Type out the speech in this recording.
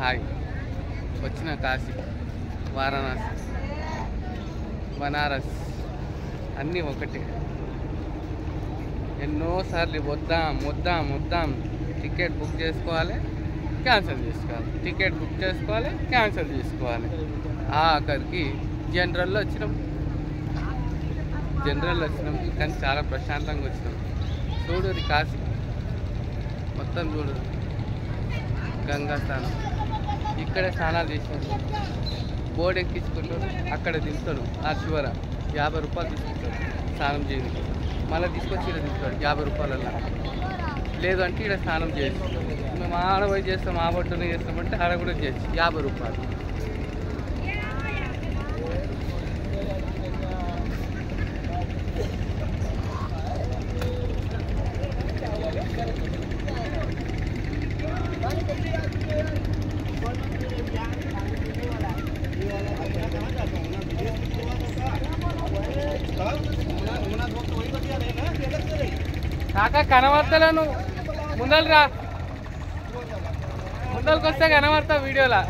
Hi వచ్చిన కాశీ, వారణాసి, బనారస్ అన్నీ ఒకటే. ఎన్నోసార్లు వద్దాం టికెట్ బుక్ చేసుకోవాలి, క్యాన్సిల్ చేసుకోవాలి, టికెట్ బుక్ చేసుకోవాలి, క్యాన్సిల్ చేసుకోవాలి. ఆఖరికి జనరల్లో వచ్చినాం కానీ చాలా ప్రశాంతంగా వచ్చినాం. చూడు కాశీ మొత్తం చూడు, గంగా స్నానం ఇక్కడే స్నానాలు చేసినాడు. బోర్డు ఎక్కించుకుంటాడు, అక్కడ దింపుతాడు. ఆ చివర 50 రూపాయలు తీసుకుంటాడు స్నానం చేయడానికి. మళ్ళీ తీసుకొచ్చి ఇక్కడ దింపుతాడు 50 రూపాయలల్లో. లేదు అంటే ఇక్కడ స్నానం చేయొచ్చు. మేము ఆడ పోయి చేస్తాం, ఆ బొట్టునే చేస్తామంటే ఆడ కూడా చేయొచ్చు 50 రూపాయలు. కాకా కనబడతలేను, ముందలరా, ముందరికి వస్తే కనబడతా వీడియోలా.